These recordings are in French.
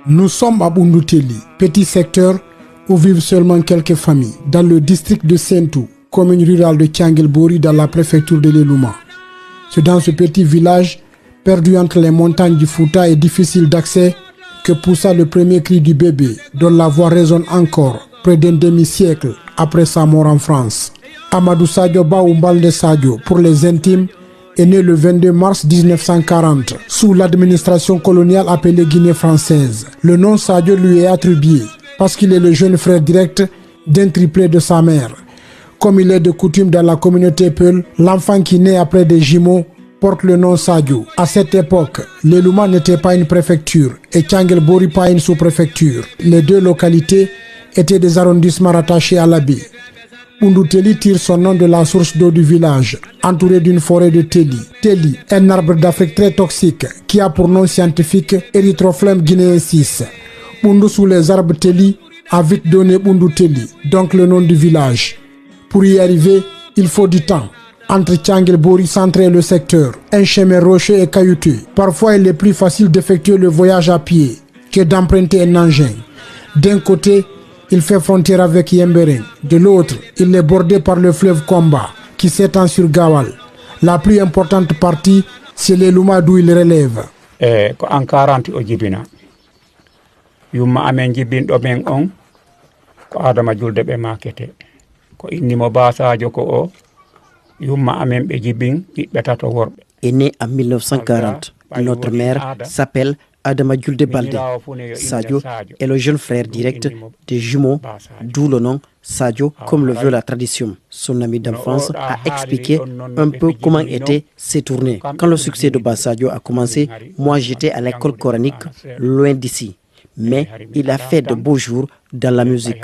Nous sommes à Bunduteli, petit secteur où vivent seulement quelques familles, dans le district de Sentou, commune rurale de Tiangelbori, dans la préfecture de l'Elouma. C'est dans ce petit village, perdu entre les montagnes du Fouta et difficile d'accès, que poussa le premier cri du bébé, dont la voix résonne encore près d'un demi-siècle après sa mort en France. Amadou Sadio Baoumbalde Sadio, pour les intimes, est né le 22 mars 1940, sous l'administration coloniale appelée Guinée française. Le nom Sadio lui est attribué parce qu'il est le jeune frère direct d'un triplé de sa mère. Comme il est de coutume dans la communauté Peul, l'enfant qui naît après des jumeaux porte le nom Sadio. À cette époque, l'Elouma n'était pas une préfecture et Tiangelbori pas une sous-préfecture. Les deux localités étaient des arrondissements rattachés à l'Abbé. Bunduteli tire son nom de la source d'eau du village, entourée d'une forêt de Teli. Teli, un arbre d'Afrique très toxique qui a pour nom scientifique Erythroflemme guinéensis. Bundu sous les arbres Teli a vite donné Bunduteli, donc le nom du village. Pour y arriver, il faut du temps. Entre Tiangelbori centre et le secteur, un chemin rocheux et caillouteux. Parfois, il est plus facile d'effectuer le voyage à pied que d'emprunter un engin. D'un côté, il fait frontière avec Yembering. De l'autre, il est bordé par le fleuve Komba, qui s'étend sur Gawal. La plus importante partie, c'est l'Elouma d'où il relève. En 40 o jibina yumma amen jibin do men on ko adama julde be makete ko inni mo basajo ko o yumma amen be jibin bibbe tato worbe. Est né en 1940. Notre mère s'appelle Adama Julde Balde. Sadio est le jeune frère direct des jumeaux, d'où le nom Sadio, comme le veut la tradition. Son ami d'enfance a expliqué un peu comment étaient ses tournées. Quand le succès de Bassadio a commencé, moi j'étais à l'école coranique, loin d'ici. Mais il a fait de beaux jours dans la musique.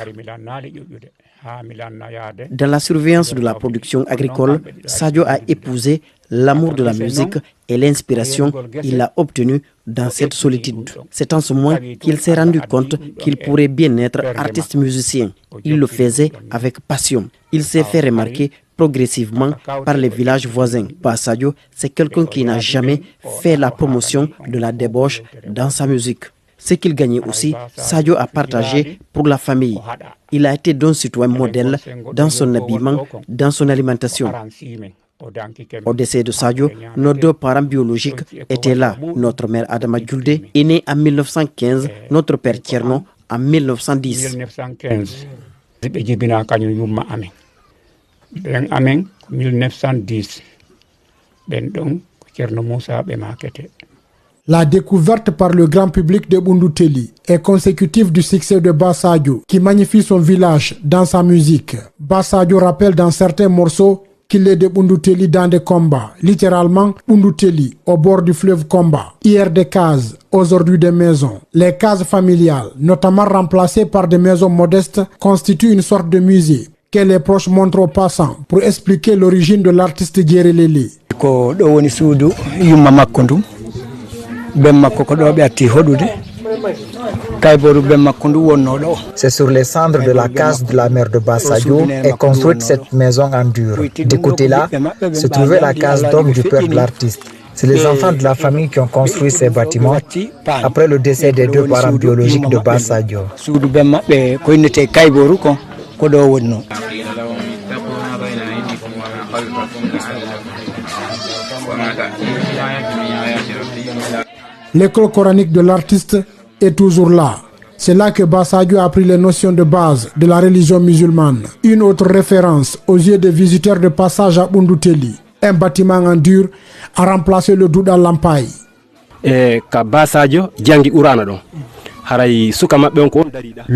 Dans la surveillance de la production agricole, Sadio a épousé l'amour de la musique et l'inspiration qu'il a obtenue dans cette solitude. C'est en ce moment qu'il s'est rendu compte qu'il pourrait bien être artiste musicien. Il le faisait avec passion. Il s'est fait remarquer progressivement par les villages voisins. Sadio, c'est quelqu'un qui n'a jamais fait la promotion de la débauche dans sa musique. Ce qu'il gagnait aussi, Sadio a partagé pour la famille. Il a été d'un citoyen modèle dans son habillement, dans son alimentation. Au décès de Sadio, nos deux parents biologiques étaient là. Notre mère Adama Julde est née en 1915, notre père Tierno en 1910. 1910. La découverte par le grand public de Bunduteli est consécutive du succès de Bassadio, qui magnifie son village dans sa musique. Bassadio rappelle dans certains morceaux qu'il est de Bunduteli dans des combats, littéralement Bunduteli au bord du fleuve Komba. Hier des cases, aujourd'hui des maisons. Les cases familiales, notamment remplacées par des maisons modestes, constituent une sorte de musée que les proches montrent aux passants pour expliquer l'origine de l'artiste Guérelele. C'est sur les cendres de la case de la mère de Bassadio est construite cette maison en dur. Du côté-là se trouvait la case d'homme du père de l'artiste. C'est les enfants de la famille qui ont construit ces bâtiments après le décès des deux parents biologiques de Bassadio. L'école coranique de l'artiste est toujours là. C'est là que Bassadio a appris les notions de base de la religion musulmane. Une autre référence aux yeux des visiteurs de passage à Bunduteli. Un bâtiment en dur a remplacé le Douda Lampai. Le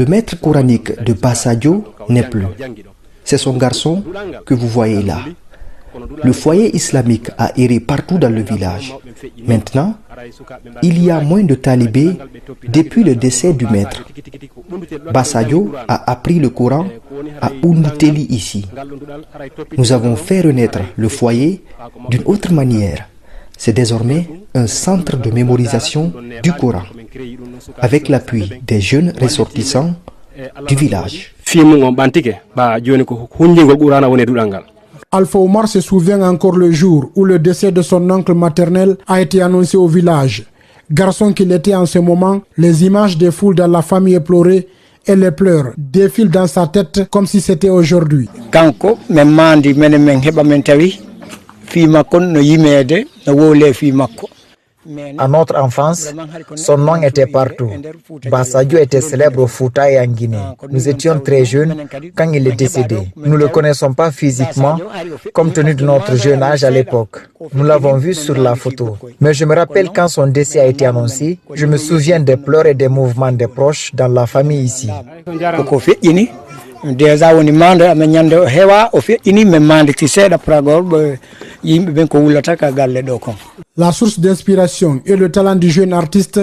maître coranique de Bassadio n'est plus. C'est son garçon que vous voyez là. Le foyer islamique a erré partout dans le village. Maintenant, il y a moins de talibés depuis le décès du maître. Bassadio a appris le Coran à Bunduteli ici. Nous avons fait renaître le foyer d'une autre manière. C'est désormais un centre de mémorisation du Coran, avec l'appui des jeunes ressortissants du village. Alpha Omar se souvient encore le jour où le décès de son oncle maternel a été annoncé au village. Garçon qu'il était en ce moment, les images des foules dans la famille éplorée et les pleurs défilent dans sa tête comme si c'était aujourd'hui. Kanko memandi menemen heba mentawi fi makko no yimede no wole fi makko. À notre enfance, son nom était partout. Bassadio était célèbre au Fouta et en Guinée. Nous étions très jeunes quand il est décédé. Nous ne le connaissons pas physiquement, compte tenu de notre jeune âge à l'époque. Nous l'avons vu sur la photo. Mais je me rappelle quand son décès a été annoncé, je me souviens des pleurs et des mouvements des proches dans la famille ici. La source d'inspiration et le talent du jeune artiste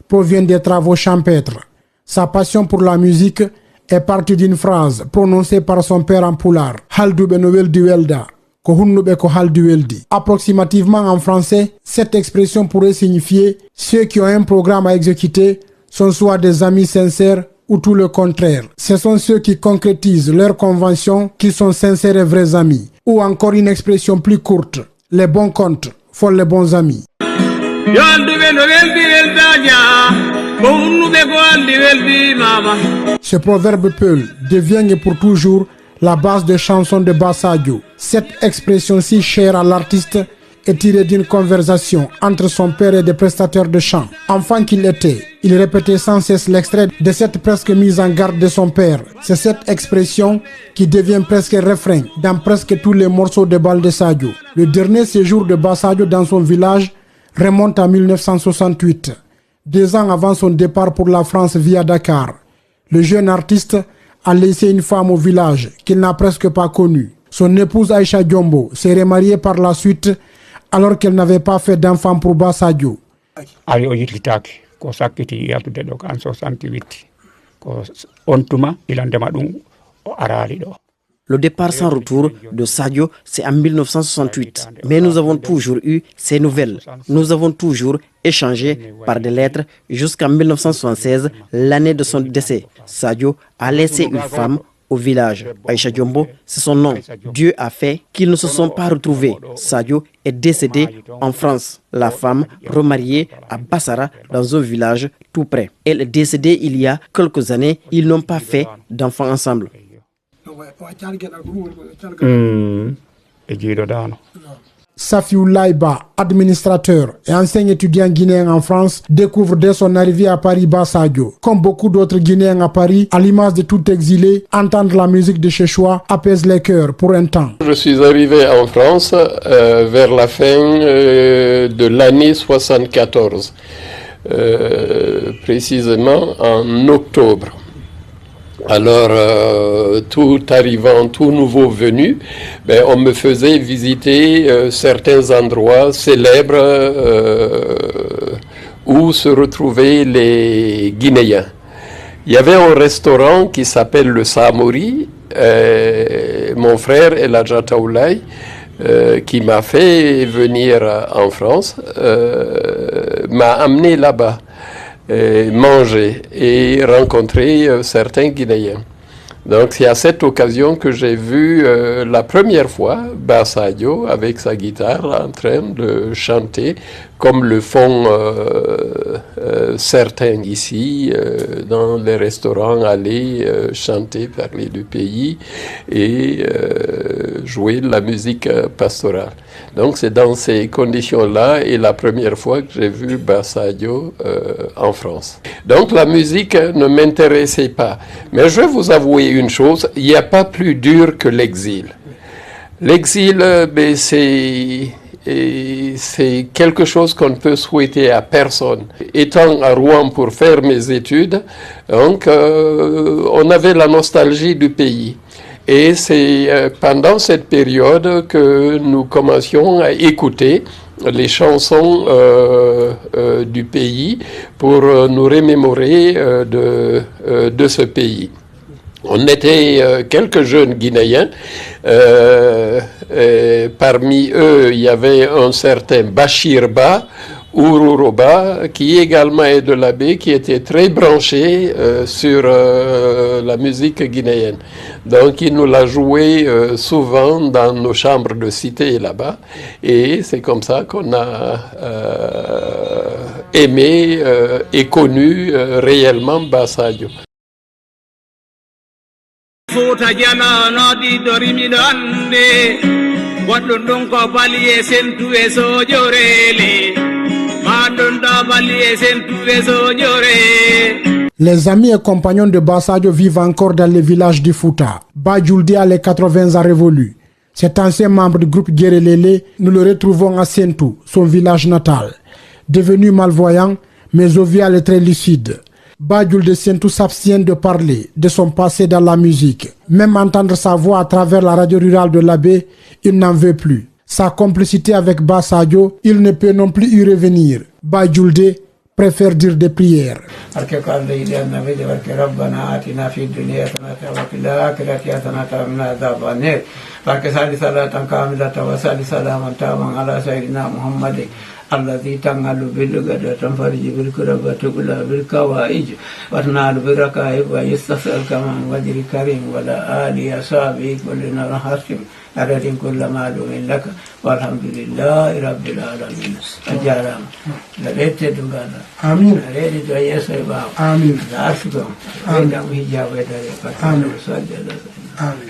proviennent des travaux champêtres. Sa passion pour la musique est partie d'une phrase prononcée par son père en pulaar. Halduɓe no weldi welda, ko hunnuɓe ko haldi weldi. Approximativement en français, cette expression pourrait signifier ceux qui ont un programme à exécuter sont soit des amis sincères ou tout le contraire. Ce sont ceux qui concrétisent leurs conventions qui sont sincères et vrais amis. Ou encore une expression plus courte, les bons comptes font les bons amis. Ce proverbe peul devient et pour toujours la base des chansons de Bassadio. Cette expression si chère à l'artiste est tirée d'une conversation entre son père et des prestateurs de chant. Enfant qu'il était, il répétait sans cesse l'extrait de cette presque mise en garde de son père. C'est cette expression qui devient presque refrain dans presque tous les morceaux de Balde Sadio. Le dernier séjour de Bassadio dans son village remonte à 1968, 2 ans avant son départ pour la France via Dakar. Le jeune artiste a laissé une femme au village qu'il n'a presque pas connue. Son épouse Aïcha Diombo s'est remariée par la suite alors qu'elle n'avait pas fait d'enfant pour Bassadio. Ari o yitlitaki ko sakkiti yaltude ɗo kan 68 ko on tuma ilandema ɗum o arali ɗo. Le départ sans retour de Sadio, c'est en 1968. Mais nous avons toujours eu ces nouvelles. Nous avons toujours échangé par des lettres jusqu'en 1976, l'année de son décès. Sadio a laissé une femme au village. Aïcha Diombo, c'est son nom. Dieu a fait qu'ils ne se sont pas retrouvés. Sadio est décédé en France. La femme, remariée à Bassara, dans un village tout près. Elle est décédée il y a quelques années. Ils n'ont pas fait d'enfants ensemble. Safiou Laïba, administrateur et ancien étudiant guinéen en France, découvre dès son arrivée à Paris Bassadio. Comme beaucoup d'autres Guinéens à Paris, à l'image de tout exilé, entendre la musique de Chechoua apaise les cœurs pour un temps. Je suis arrivé en France vers la fin de l'année 74, précisément en octobre. Alors, tout arrivant, tout nouveau venu, on me faisait visiter certains endroits célèbres où se retrouvaient les Guinéens. Il y avait un restaurant qui s'appelle le Samori. Mon frère El Hadj Taoulaye, qui m'a fait venir en France, m'a amené là-bas. Manger et rencontrer certains Guinéens. Donc c'est à cette occasion que j'ai vu la première fois Bassadio avec sa guitare en train de chanter comme le font certains ici dans les restaurants, aller chanter, parler du pays et jouer de la musique pastorale. Donc c'est dans ces conditions-là et la première fois que j'ai vu Bassadio en France. Donc la musique ne m'intéressait pas. Mais je vais vous avouer une chose, il n'y a pas plus dur que l'exil. L'exil, c'est quelque chose qu'on ne peut souhaiter à personne. Étant à Rouen pour faire mes études, donc on avait la nostalgie du pays. Et c'est pendant cette période que nous commencions à écouter les chansons du pays pour nous remémorer de ce pays. On était quelques jeunes Guinéens. Parmi eux, il y avait un certain Bachir Ba Ururoba, qui également est de l'abbé, qui était très branché sur la musique guinéenne. Donc il nous l'a joué souvent dans nos chambres de cité là-bas, et c'est comme ça qu'on a aimé et connu réellement Bassadio. Les amis et compagnons de Bassadio vivent encore dans les villages du Fouta. Badjoulde a les 80 ans révolus. Cet ancien membre du groupe Guérelele, nous le retrouvons à Sentou, son village natal. Devenu malvoyant, mais jovial et très lucide, Badjoulde Sentou s'abstient de parler de son passé dans la musique. Même entendre sa voix à travers la radio rurale de l'abbé, il n'en veut plus. Sa complicité avec Bassadio, il ne peut non plus y revenir. Badjoulde préfère dire des prières. الذي تنال بالغدة تنفرج بالكربة تقلى بالكوائج وتنال بالركائب ويستسأل كمان وجر كريم ولا آل أصابي كلنا نحسب عدد كل معلوم لك والحمد لله رب العالمين أجارام لديت دعانا آمين لديت يسيبا آمين لا أشكر إنه هجاب آمين آمين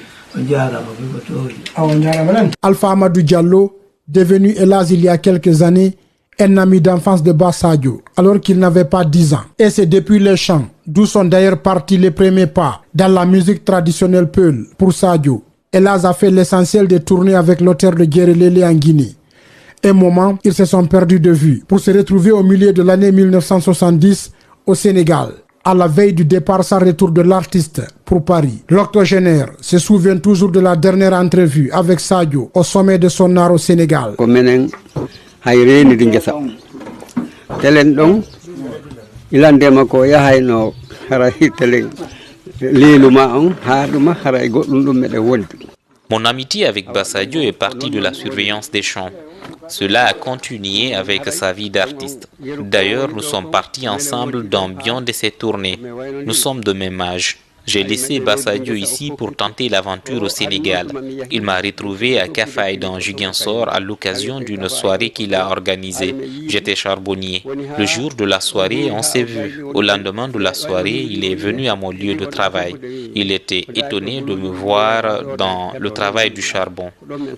Alpha Amadou Diallo, devenu hélas il y a quelques années un ami d'enfance de Bassadio, alors qu'il n'avait pas 10 ans. Et c'est depuis les chants, d'où sont d'ailleurs partis les premiers pas dans la musique traditionnelle Peul pour Sadio. Hélas a fait l'essentiel des tournées avec l'auteur de Guérelele en Guinée. Un moment, ils se sont perdus de vue pour se retrouver au milieu de l'année 1970 au Sénégal, à la veille du départ sans retour de l'artiste pour Paris. L'octogénaire se souvient toujours de la dernière entrevue avec Sadio au sommet de son art au Sénégal. hayreni di ngesa telen ɗon ilandema ko yahayno hara telen leluma on haɗuma hara e goɗɗum ɗum meɗe woldi. Mon amitié avec Bassadio est partie de la surveillance des champs. Cela a continué avec sa vie d'artiste. D'ailleurs, nous sommes partis ensemble dans bien de ses tournées. Nous sommes de même âge. J'ai laissé Bassadio ici pour tenter l'aventure au Sénégal. Il m'a retrouvé à Kafaï dans Ziguinchor à l'occasion d'une soirée qu'il a organisée. J'étais charbonnier. Le jour de la soirée, on s'est vu. Au lendemain de la soirée, il est venu à mon lieu de travail. Il était étonné de me voir dans le travail du charbon.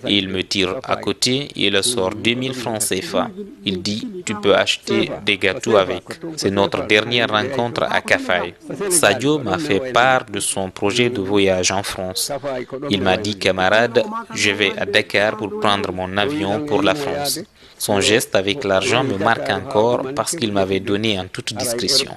Il me tire à côté et il sort 2000 francs CFA. Il dit, tu peux acheter des gâteaux avec. C'est notre dernière rencontre à Kafaï. Sadio m'a fait part de son projet de voyage en France. Il m'a dit, camarade, je vais à Dakar pour prendre mon avion pour la France. Son geste avec l'argent me marque encore parce qu'il m'avait donné en toute discrétion.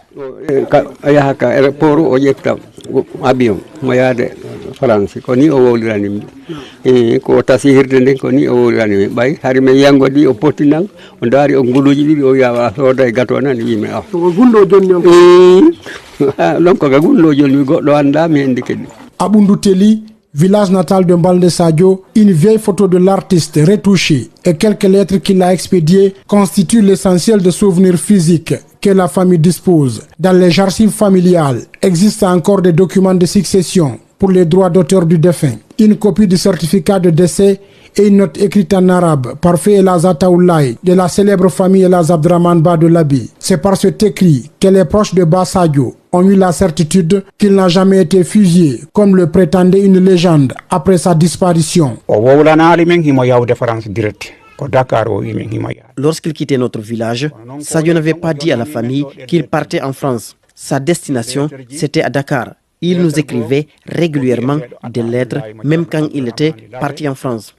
Abundou Teli, village natal de Mbalde Sadio, une vieille photo de l'artiste retouchée et quelques lettres qu'il a expédiées constituent l'essentiel de souvenirs physiques que la famille dispose. Dans les archives familiales, existent encore des documents de succession pour les droits d'auteur du défunt, une copie du certificat de décès et une note écrite en arabe par Feu Elhaz Ataoulaye de la célèbre famille Elhaz Abdraman Ba de Labi. C'est par cet écrit que les proches de Bassadio ont eu la certitude qu'il n'a jamais été fusillé, comme le prétendait une légende après sa disparition. Lorsqu'il quittait notre village, Sadio n'avait pas dit à la famille qu'il partait en France. Sa destination, c'était à Dakar. Il nous écrivait régulièrement des lettres, même quand il était parti en France.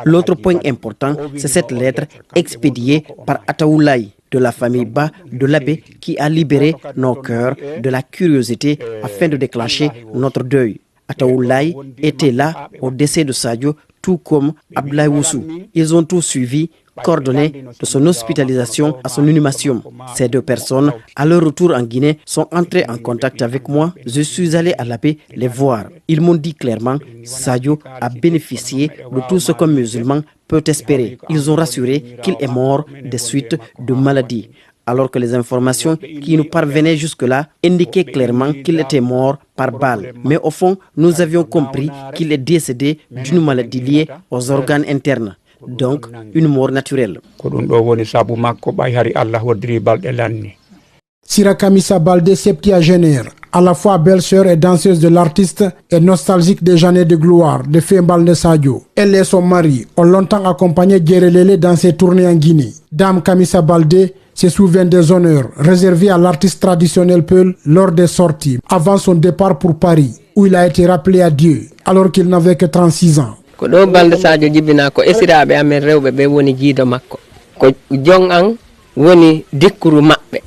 L'autre point important, c'est cette lettre expédiée par Ataoulaye de la famille Ba de l'abbé qui a libéré nos cœurs de la curiosité afin de déclencher notre deuil. Ataoulaye était là au décès de Sadio tout comme Abdoulaye Woussou. Ils ont tous suivi, coordonné de son hospitalisation à son inhumation. Ces deux personnes, à leur retour en Guinée, sont entrées en contact avec moi. Je suis allé à la paix les voir. Ils m'ont dit clairement, Sadio a bénéficié de tout ce qu'un musulman peut espérer. Ils ont rassuré qu'il est mort des suites de maladies, alors que les informations qui nous parvenaient jusque-là indiquaient clairement qu'il était mort par balle. Mais au fond, nous avions compris qu'il est décédé d'une maladie liée aux organes internes. Donc, une mort naturelle. Sira Kamisa Baldé, septuagénaire, à la fois belle-sœur et danseuse de l'artiste, est nostalgique des années de gloire de Fembalde Sadio. Elle et son mari ont longtemps accompagné Djerelele dans ses tournées en Guinée. Dame Kamisa Baldé se souvient des honneurs réservés à l'artiste traditionnel Peul lors des sorties, avant son départ pour Paris, où il a été rappelé à Dieu, alors qu'il n'avait que 36 ans. Ko ɗo balde Sadio jibbina ko esiraɓe amen rewɓe ɓe woni jiido makko ko jon an woni dikkuru maɓɓe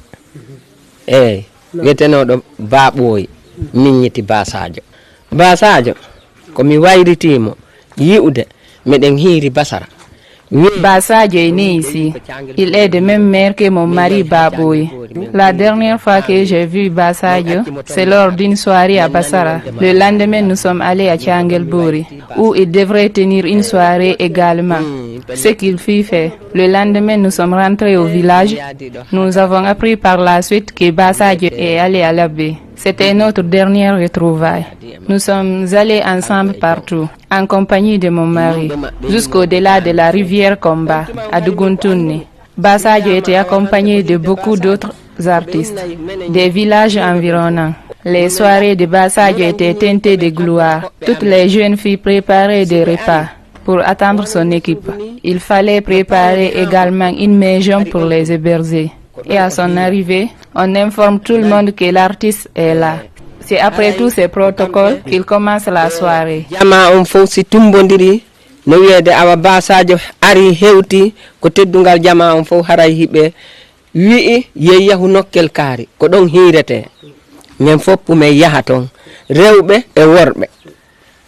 eyyi wiyetenoɗo Baɓoyi miññiti Basadio komi wayritimo yi'ude meɗen hiiri Basara. Basadio est né ici. Il est de même mère que mon mari Baboui. La dernière fois que j'ai vu Basadio, c'est lors d'une soirée à Bassara. Le lendemain, nous sommes allés à Tchangelbouri, où il devrait tenir une soirée également. Ce qu'il fit fait. Le lendemain, nous sommes rentrés au village. Nous avons appris par la suite que Basadio est allé à la baie. C'était notre dernière retrouvaille. Nous sommes allés ensemble partout, en compagnie de mon mari, jusqu'au-delà de la rivière Komba, à Duguntuni. Basadio était accompagné de beaucoup d'autres artistes, des villages environnants. Les soirées de Basadio étaient teintées de gloire. Toutes les jeunes filles préparaient des repas pour attendre son équipe. Il fallait préparer également une maison pour les héberger. Et à son arrivée, on informe tout le monde que l'artiste est là. C'est après tous ces protocoles qu'il commence la soirée. Jama on fof si tumbodiri no wiede awa Basadio ari hewti ko teddungal jama on fof haray hiɓe wi'i yeeyahu nokkel kaari ko ɗon hiirete men fof pumen yaha toon rewɓe e worɓe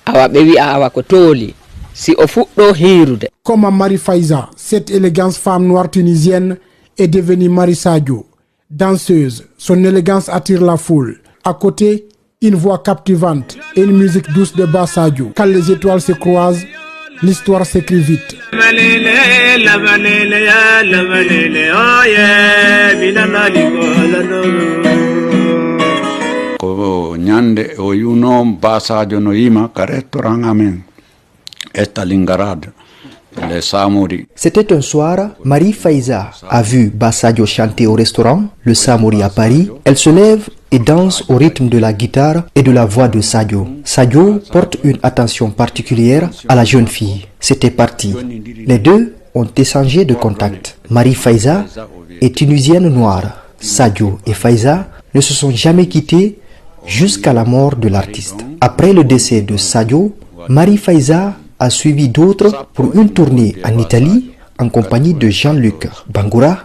awa ɓe wi'a awa ko tooli si o fuɗɗo hiirude. Comme Marie Faiza, cette élégante femme noire tunisienne est devenue Marie Sadio. Danseuse, son élégance attire la foule. À côté, une voix captivante et une musique douce de Basadio. Quand les étoiles se croisent, l'histoire s'écrit vite. Ko nyande o yuno Basadio no yima ka restaurant amen Stalingrad. C'était un soir, Marie Faiza a vu Basadio chanter au restaurant, le Samori à Paris. Elle se lève et danse au rythme de la guitare et de la voix de Sadio. Sadio porte une attention particulière à la jeune fille. C'était parti. Les deux ont échangé de contact. Marie Faiza est tunisienne noire. Sadio et Faiza ne se sont jamais quittés jusqu'à la mort de l'artiste. Après le décès de Sadio, Marie Faiza a suivi d'autres pour une tournée en Italie en compagnie de Jean-Luc Bangoura,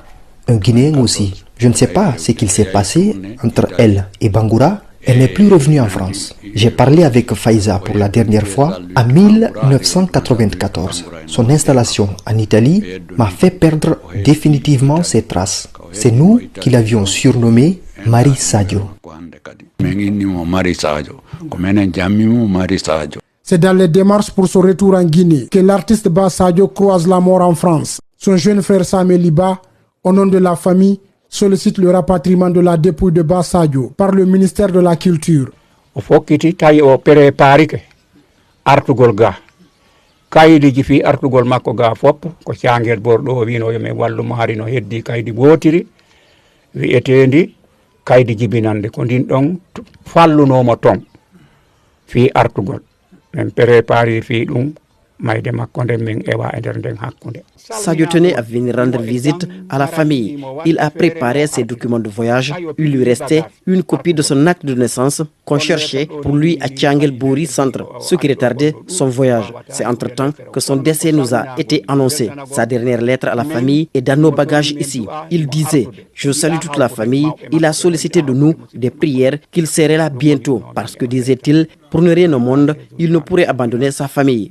un Guinéen aussi. Je ne sais pas ce qu'il s'est passé entre elle et Bangoura. Elle n'est plus revenue en France. J'ai parlé avec Faiza pour la dernière fois en 1994. Son installation en Italie m'a fait perdre définitivement ses traces. C'est nous qui l'avions surnommée Marie Sadio. C'est dans les démarches pour son retour en Guinée que l'artiste Basadio croise la mort en France. Son jeune frère Samé Liba, au nom de la famille, sollicite le rapatriement de la dépouille de Basadio par le ministère de la Culture. O fokkiti tawi o préparé ke artugol ga kayidiji fi artugol makko ga fop ko Thiangel Borɗo o wino yomi wallumo hari no heddi kaydi gotiri wi'etendi kaydi jibinande ko ndin ɗon fallunomo ton fi artugol men préparé fi ɗum mayde makko nden min ewa e nder nden hakkunde. Sadio tenait à venir rendre visite à la famille. Il a préparé ses documents de voyage. Il lui restait une copie de son acte de naissance qu'on cherchait pour lui à Tianguelbouri Centre, ce qui retardait son voyage. C'est entre-temps que son décès nous a été annoncé. Sa dernière lettre à la famille est dans nos bagages ici. Il disait « Je salue toute la famille ». Il a sollicité de nous des prières qu'il serait là bientôt parce que, disait-il, pour ne rien au monde, il ne pourrait abandonner sa famille.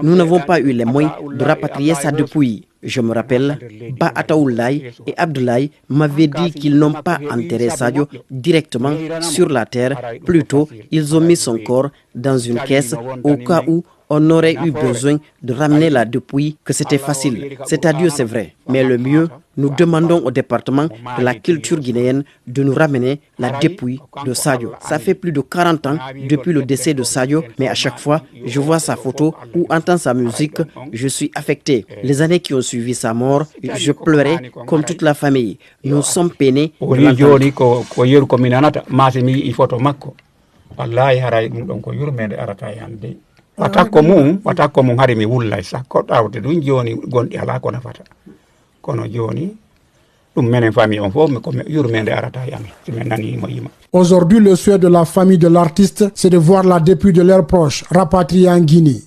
Nous n'avons pas eu les moyens de rapatrier sa dépouille. Je me rappelle, Ba Ataoulaye et Abdoulaye m'avaient dit qu'ils n'ont pas enterré Sadio directement sur la terre. Plutôt, ils ont mis son corps dans une caisse au cas où on aurait eu besoin de ramener la dépouille, que c'était facile. C'est à Dieu, c'est vrai. Mais le mieux, nous demandons au département de la culture guinéenne de nous ramener la dépouille de Sadio. Ça fait plus de 40 ans depuis le décès de Sadio, mais à chaque fois, je vois sa photo ou entends sa musique, je suis affecté. Les années qui ont suivi sa mort, je pleurais comme toute la famille. Nous sommes peinés de Watako mum hari mi wullay sakko tawde ɗum joni gonɗi ala ko nafata kono joni ɗum menen famille on fof ko yurmede arata yami simin nani mo yima. Aujourd'hui, le souhait de la famille de l'artiste, c'est de voir la dépouille de leurs proches rapatriée en Guinée.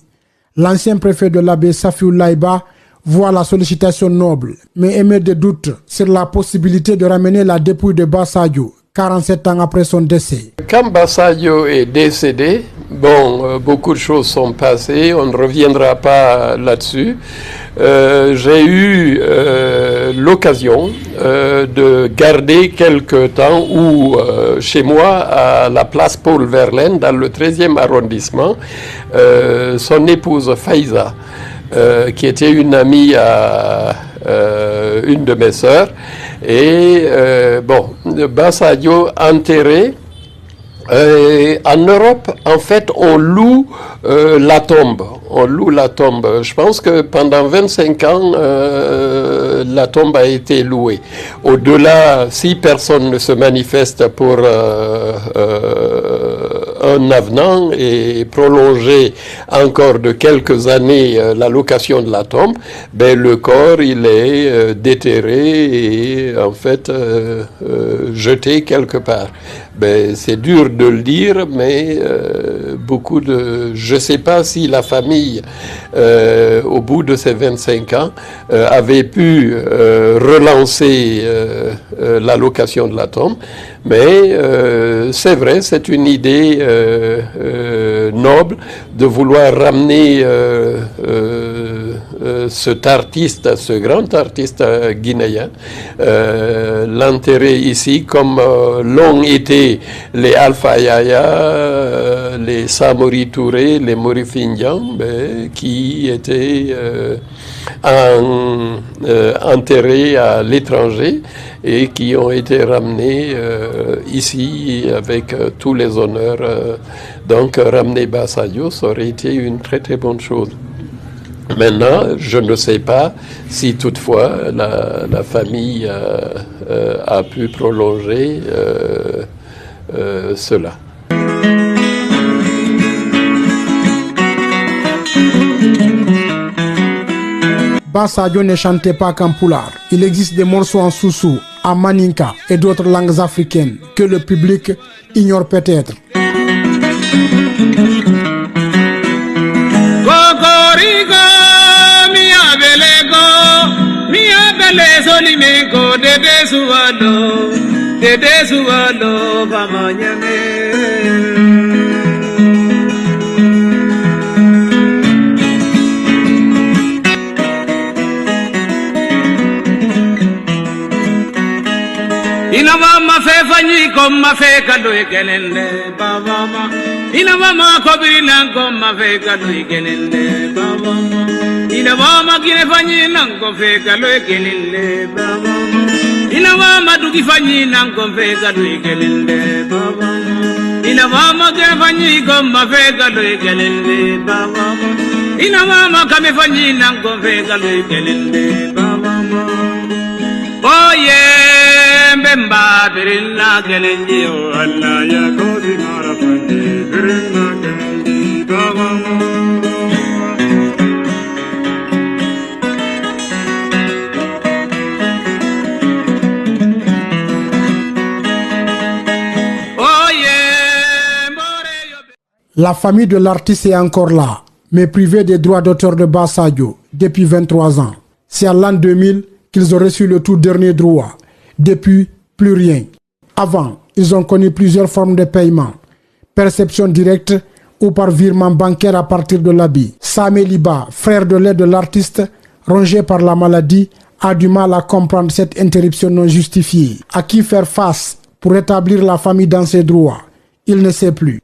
L'ancien préfet de l'abbé Safiou Laïba voit la sollicitation noble, mais émet des doutes sur la possibilité de ramener la dépouille de Ba Sadio 47 ans après son décès. Quand Ba Sadio est décédé, beaucoup de choses sont passées, on ne reviendra pas là-dessus. J'ai eu l'occasion de garder quelque temps chez moi, à la place Paul Verlaine, dans le 13e arrondissement, son épouse Faiza, qui était une amie à une de mes sœurs. Et Ba Sadio enterré. En Europe, en fait, on loue la tombe. Je pense que pendant 25 ans, la tombe a été louée. Au-delà, si personne ne se manifeste pour un avenant et prolonger encore de quelques années la location de la tombe, le corps, il est déterré et en fait jeté quelque part. C'est dur de le dire, mais je ne sais pas si la famille, au bout de ces 25 ans, avait pu relancer la location de la tombe. Mais c'est vrai, c'est une idée noble de vouloir ramener cet artiste, ce grand artiste guinéen, l'enterrer ici comme l'ont été les Alpha Yaya, les Samori Touré, les Mori Findian, qui étaient enterrés à l'étranger et qui ont été ramenés ici avec tous les honneurs. Donc ramener Ba Sadio, ça aurait été une très très bonne chose. Maintenant, je ne sais pas si toutefois la famille a pu prolonger cela. Ba Sadio ne chantait pas qu'en pulaar. Il existe des morceaux en soussou, en maninka et d'autres langues africaines que le public ignore peut-être. Ina mama fe fanyi kom ma fe kado ikelende baba ma. Ina mama kobiri kom ma fe kado ikelende baba ma. Ina mama kine fanyi ko fe kado ikelende baba ma. Ina mama duki fanyi ko fe kado ikelende baba ma. Ina mama kine fanyi kom ma fe kado ikelende baba ma. Ina mama kame fanyi ko fe kado ikelende baba ma. Oh yeah, Mbemba Birina Kelenji, oh Allah ya Kosi Marapandi, Birina Kelenji, Baba. La famille de l'artiste est encore là, mais privée des droits d'auteur de Bassadio depuis 23 ans. C'est à l'an 2000 qu'ils ont reçu le tout dernier droit. Depuis, plus rien. Avant, ils ont connu plusieurs formes de paiement. Perception directe ou par virement bancaire à partir de l'habit. Samé Liba, frère de l'aide de l'artiste, rongé par la maladie, a du mal à comprendre cette interruption non justifiée. À qui faire face pour rétablir la famille dans ses droits? Il ne sait plus.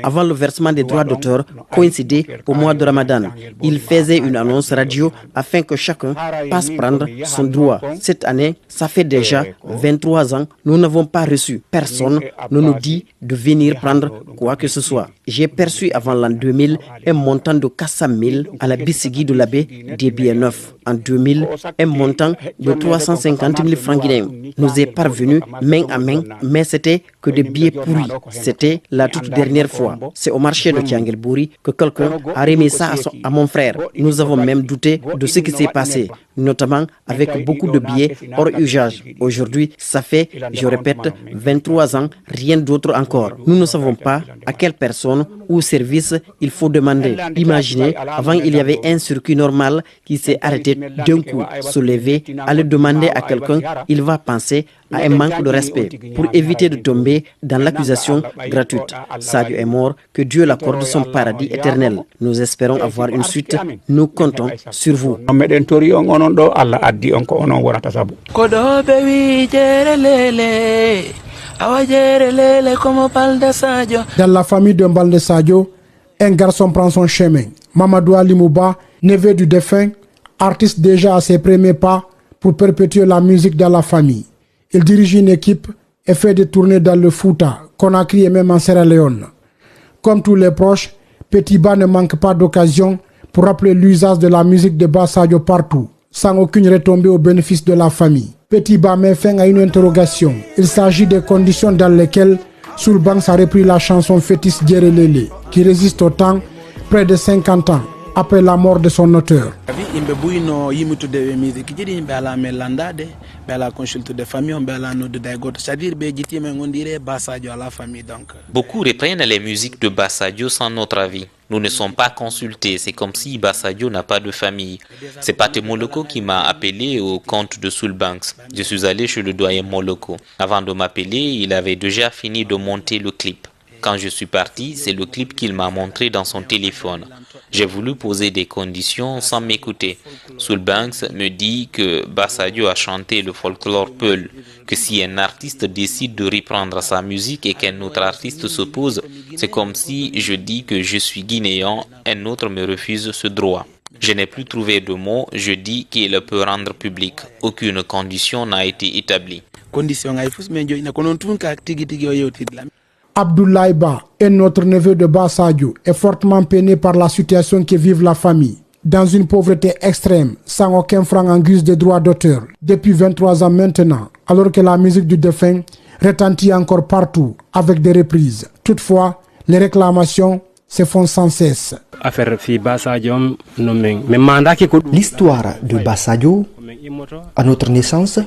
Avant le versement des droits d'auteur, coïncidé au mois de Ramadan, il faisait une annonce radio afin que chacun passe prendre son droit. Cette année, ça fait déjà 23 ans, nous n'avons pas reçu. Personne ne nous dit de venir prendre quoi que ce soit. J'ai perçu avant l'an 2000 un montant de 400 000 à la Bissigui de l'abbé des billets neufs. En 2000, un montant de 350 000 francs guinéens nous est parvenu main à main, mais c'était que des billets pourris. C'était la toute dernière fois. C'est au marché de Tiangelbouri que quelqu'un a remis ça à mon frère. Nous avons même douté de ce qui s'est passé, notamment avec beaucoup de billets hors usage. Aujourd'hui, ça fait, je répète, 23 ans, rien d'autre encore. Nous ne savons pas à quelle personne ou service il faut demander. Imaginez, avant il y avait un circuit normal qui s'est arrêté d'un coup. Se lever, aller demander à quelqu'un, il va penser à un manque de respect pour éviter de tomber dans l'accusation gratuite. Sadio est mort, que Dieu l'accorde son paradis éternel. Nous espérons avoir une suite. Nous comptons sur vous. Dans la famille de Mbalde Sadio, un garçon prend son chemin. Mamadou Ali Mouba, neveu du défunt, artiste déjà à ses premiers pas pour perpétuer la musique dans la famille. Il dirige une équipe et fait des tournées dans le Fouta, Conakry et même en Sierra Leone. Comme tous les proches, Petit Ba ne manque pas d'occasion pour rappeler l'usage de la musique de Bassadio partout, sans aucune retombée au bénéfice de la famille. Petit Ba met fin à une interrogation. Il s'agit des conditions dans lesquelles Soulbanks a repris la chanson fétiche Djerelele, qui résiste au temps près de 50 ans après la mort de son auteur. Beaucoup reprennent les musiques de Bassadio sans notre avis. Nous ne sommes pas consultés, c'est comme si Bassadio n'a pas de famille. C'est Paté Moloko qui m'a appelé au compte de Soulbanks. Je suis allé chez le doyen Moloko. Avant de m'appeler, il avait déjà fini de monter le clip. Quand je suis parti, c'est le clip qu'il m'a montré dans son téléphone. J'ai voulu poser des conditions sans m'écouter. Soulbanks me dit que Bassadio a chanté le folklore Peul, que si un artiste décide de reprendre sa musique et qu'un autre artiste s'oppose, c'est comme si je dis que je suis guinéen, un autre me refuse ce droit. Je n'ai plus trouvé de mots, je dis qu'il peut rendre public. Aucune condition n'a été établie. Abdoulaye Ba, un autre neveu de Bassadio, est fortement peiné par la situation que vive la famille. Dans une pauvreté extrême, sans aucun franc en guise de droits d'auteur, depuis 23 ans maintenant, alors que la musique du défunt retentit encore partout, avec des reprises. Toutefois, les réclamations se font sans cesse. L'histoire de Bassadio, à notre naissance,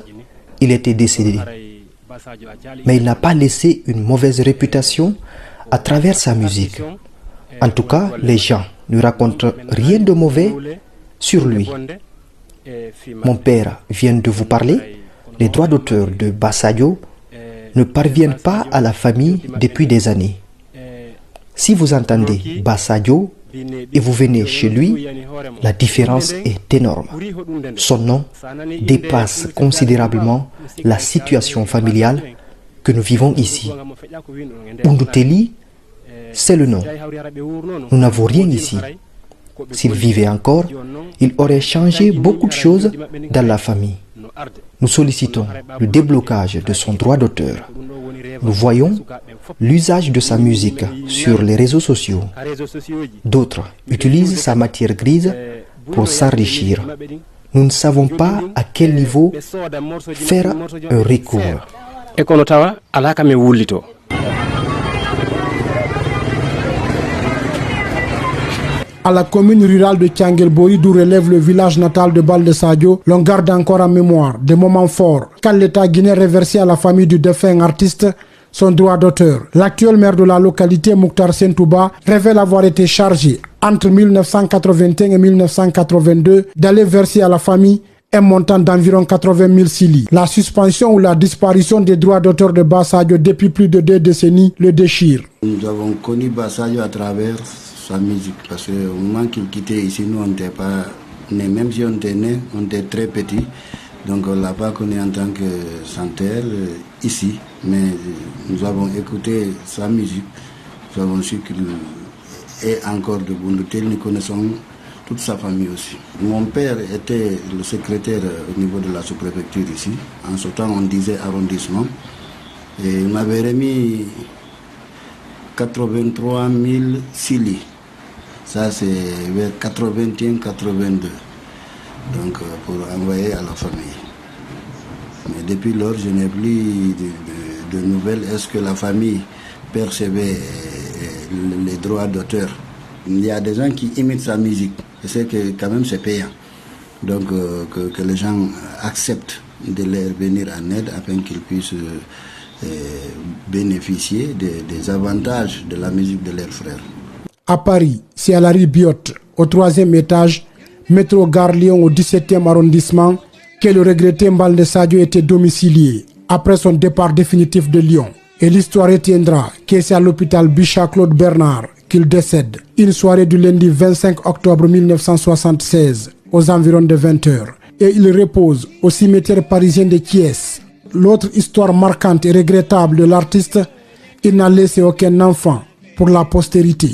il était décédé. Mais il n'a pas laissé une mauvaise réputation à travers sa musique. En tout cas, les gens ne racontent rien de mauvais sur lui. Mon père vient de vous parler. Les droits d'auteur de Bassadio ne parviennent pas à la famille depuis des années. Si vous entendez Bassadio et vous venez chez lui, la différence est énorme. Son nom dépasse considérablement la situation familiale que nous vivons ici. Unduteli, c'est le nom. Nous n'avons rien ici. S'il vivait encore, il aurait changé beaucoup de choses dans la famille. Nous sollicitons le déblocage de son droit d'auteur. Nous voyons l'usage de sa musique sur les réseaux sociaux. D'autres utilisent sa matière grise pour s'enrichir. Nous ne savons pas à quel niveau faire un recours. à la commune rurale de Tianguelbori, d'où relève le village natal de Balde Sadio, l'on garde encore en mémoire des moments forts quand l'État guinéen réversé à la famille du défunt artiste son droit d'auteur. L'actuel maire de la localité, Mouktar Sentouba, révèle avoir été chargé entre 1981 et 1982 d'aller verser à la famille un montant d'environ 80 000 cili. La suspension ou la disparition des droits d'auteur de Bassadio depuis plus de 2 décennies le déchire. Nous avons connu Bassadio à travers sa musique, parce qu'au moment qu'il quittait ici, nous on n'était pas nés, même si on était nés, on était très petits, donc on ne l'a pas connu en tant que chanteur ici, mais nous avons écouté sa musique, nous avons su qu'il est encore de Boundoutel, nous connaissons toute sa famille aussi. Mon père était le secrétaire au niveau de la sous-préfecture ici. En ce temps, on disait arrondissement. Et il m'avait remis 83 000 cili. Ça, c'est vers 81-82. Donc, pour envoyer à la famille. Mais depuis lors, je n'ai plus de nouvelles. Est-ce que la famille percevait les droits d'auteur? Il y a des gens qui imitent sa musique. Je sais que quand même c'est payant. Donc que les gens acceptent de leur venir en aide afin qu'ils puissent bénéficier des avantages de la musique de leurs frères. À Paris, c'est à la rue Biot, au 3e étage, métro Gare Lyon au 17e arrondissement, que le regretté Balde Sadio était domicilié après son départ définitif de Lyon. Et l'histoire retiendra que c'est à l'hôpital Bichat Claude Bernard qu'il décède une soirée du lundi 25 octobre 1976 aux environs de 20h. Et il repose au cimetière parisien de Thiès. L'autre histoire marquante et regrettable de l'artiste, il n'a laissé aucun enfant pour la postérité.